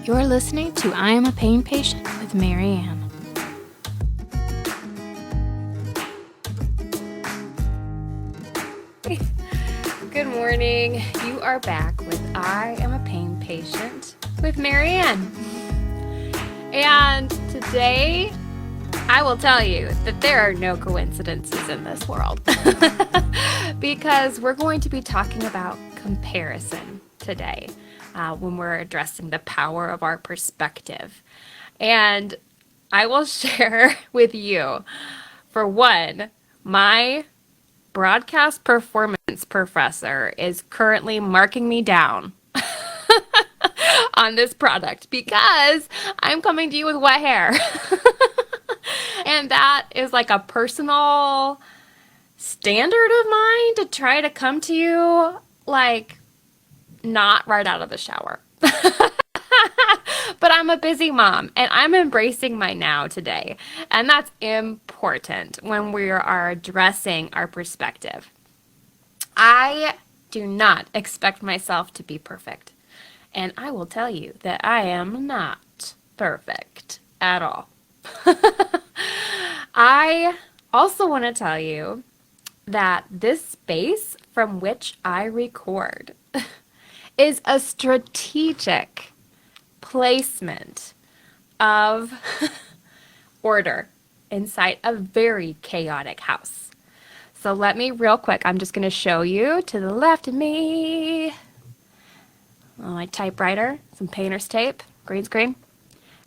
You're listening to I Am a Pain Patient with Mary Ann. Good morning. You are back with I Am a Pain Patient with Mary Ann. And today, I will tell you that there are no coincidences in this world because we're going to be talking about comparison today when we're addressing the power of our perspective. And I will share with you, for one, my broadcast performance professor is currently marking me down on this product because I'm coming to you with wet hair. And that is like a personal standard of mine to try to come to you like not right out of the shower. But I'm a busy mom and I'm embracing my now today. And that's important when we are addressing our perspective. I do not expect myself to be perfect. And I will tell you that I am not perfect at all. I also want to tell you that this space from which I record is a strategic placement of order inside a very chaotic house. So let me real quick, I'm just going to show you to the left of me. My typewriter, some painter's tape, green screen,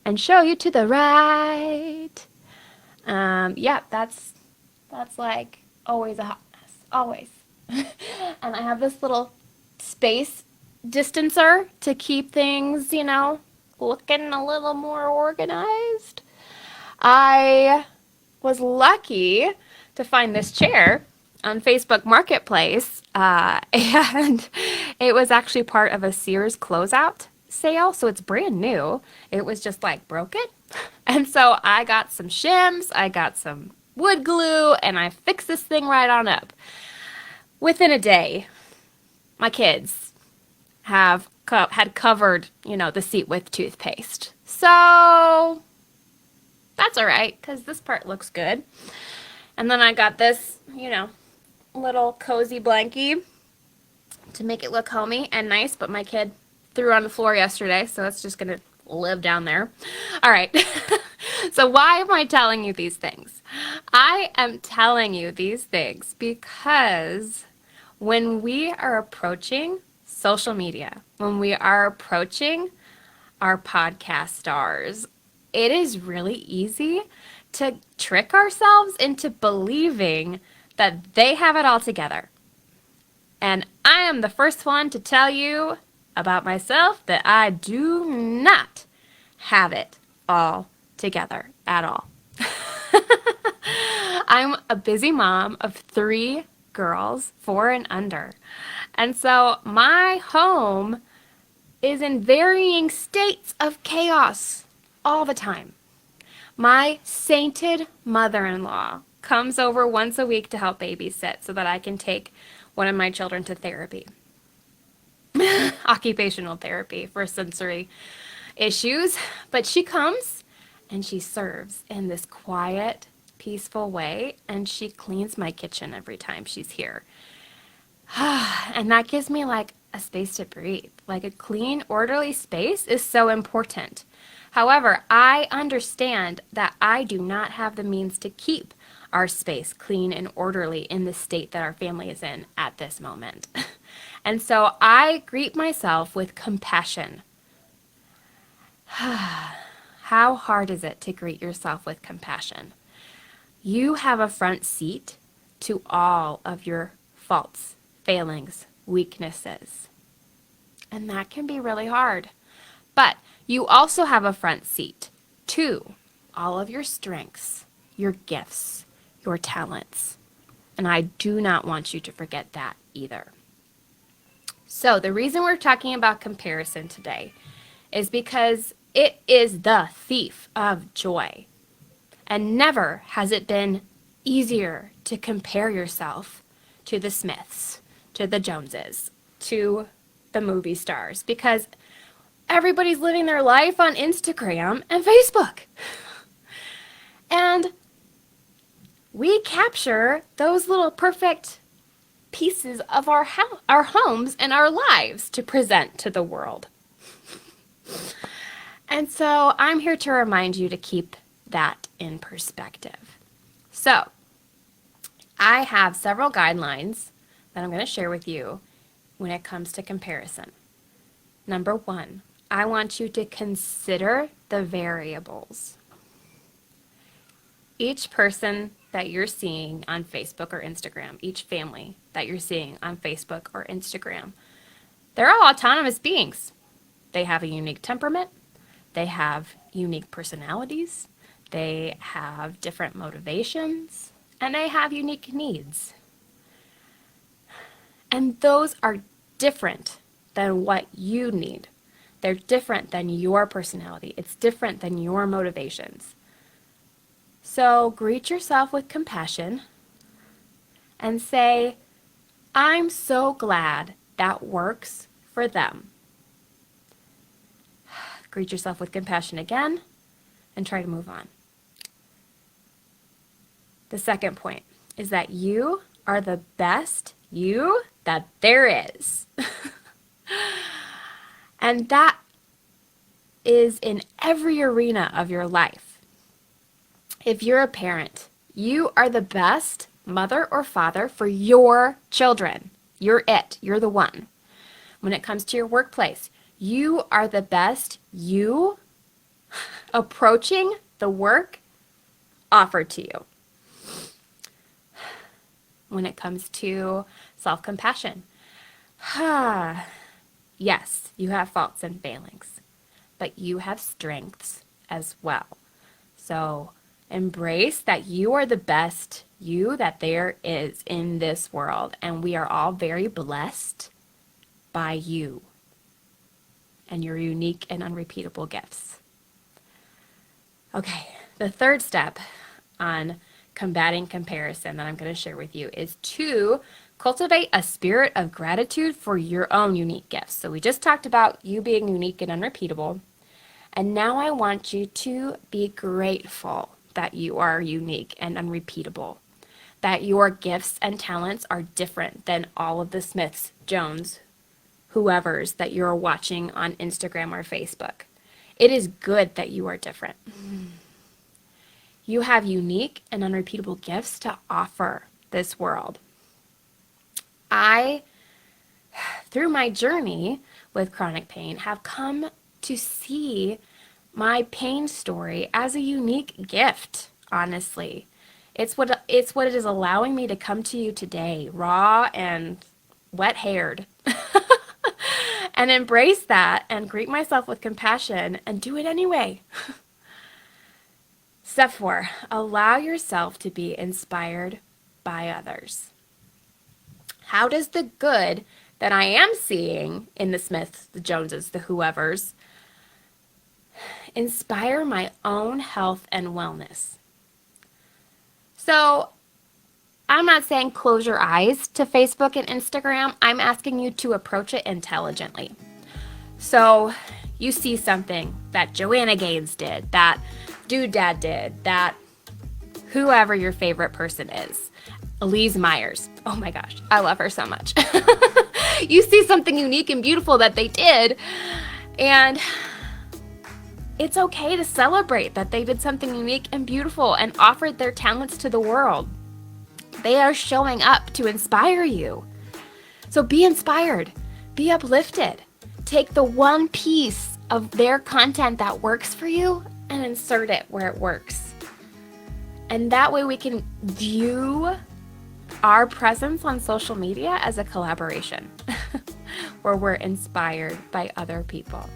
and show you to the right. Yeah, that's like always a hot mess, always. And I have this little space distancer to keep things, looking a little more organized. I was lucky to find this chair on Facebook Marketplace, and it was actually part of a Sears closeout sale, so it's brand new. It was just like broken. And so I got some shims, I got some wood glue, and I fixed this thing right on up. Within a day, my kids had covered, the seat with toothpaste. So that's all right, because this part looks good. And then I got this, little cozy blankie to make it look homey and nice, but my kid threw it on the floor yesterday, so it's just going to live down there. All right. So why am I telling you these things? I am telling you these things because when we are approaching social media, when we are approaching our podcast stars, it is really easy to trick ourselves into believing that they have it all together. And I am the first one to tell you about myself that I do not have it all together at all. I'm a busy mom of 3 girls, 4 and under. And so my home is in varying states of chaos all the time. My sainted mother-in-law comes over once a week to help babysit so that I can take one of my children to therapy. Occupational therapy for sensory issues. But she comes and she serves in this quiet, peaceful way, and she cleans my kitchen every time she's here. And that gives me like a space to breathe. Like a clean, orderly space is so important. However, I understand that I do not have the means to keep our space clean and orderly in the state that our family is in at this moment. And so I greet myself with compassion. How hard is it to greet yourself with compassion? You have a front seat to all of your faults, failings, weaknesses. And that can be really hard. But you also have a front seat to all of your strengths, your gifts, your talents. And I do not want you to forget that either. So the reason we're talking about comparison today is because it is the thief of joy. And never has it been easier to compare yourself to the Smiths, to the Joneses, to the movie stars, because everybody's living their life on Instagram and Facebook. And we capture those little perfect pieces of our homes and our lives to present to the world. And so I'm here to remind you to keep that in perspective. So I have several guidelines that I'm going to share with you when it comes to comparison. Number one, I want you to consider the variables. Each person that you're seeing on Facebook or Instagram, each family that you're seeing on Facebook or Instagram, they're all autonomous beings. They have a unique temperament. They have unique personalities. They have different motivations. And they have unique needs. And those are different than what you need. They're different than your personality. It's different than your motivations. So greet yourself with compassion and say, I'm so glad that works for them. Greet yourself with compassion again and try to move on. The second point is that you are the best you that there is. And that is in every arena of your life. If you're a parent, you are the best mother or father for your children. You're it. You're the one. When it comes to your workplace, you are the best you approaching the work offered to you. When it comes to self-compassion, yes, you have faults and failings, but you have strengths as well. So embrace that you are the best you that there is in this world, and we are all very blessed by you and your unique and unrepeatable gifts. Okay, the third step on combating comparison that I'm going to share with you is to cultivate a spirit of gratitude for your own unique gifts. So we just talked about you being unique and unrepeatable, and now I want you to be grateful that you are unique and unrepeatable, that your gifts and talents are different than all of the Smiths, Jones, whoever's that you're watching on Instagram or Facebook. It is good that you are different. You have unique and unrepeatable gifts to offer this world. I, through my journey with chronic pain, have come to see my pain story as a unique gift, honestly. It's what it is allowing me to come to you today, raw and wet-haired, and embrace that and greet myself with compassion and do it anyway. Step 4, allow yourself to be inspired by others. How does the good that I am seeing in the Smiths, the Joneses, the whoever's, inspire my own health and wellness? So I'm not saying close your eyes to Facebook and Instagram. I'm asking you to approach it intelligently. So you see something that Joanna Gaines did, that Dude Dad did, that whoever your favorite person is. Elise Myers. Oh my gosh, I love her so much. You see something unique and beautiful that they did, and it's okay to celebrate that they did something unique and beautiful and offered their talents to the world. They are showing up to inspire you. So be inspired, be uplifted. Take the one piece of their content that works for you and insert it where it works. And that way we can view our presence on social media as a collaboration where we're inspired by other people.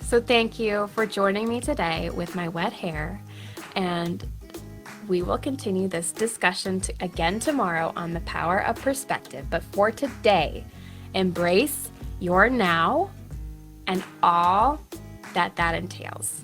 So thank you for joining me today with my wet hair, and we will continue this discussion again tomorrow on the power of perspective. But for today, embrace your now and all that entails.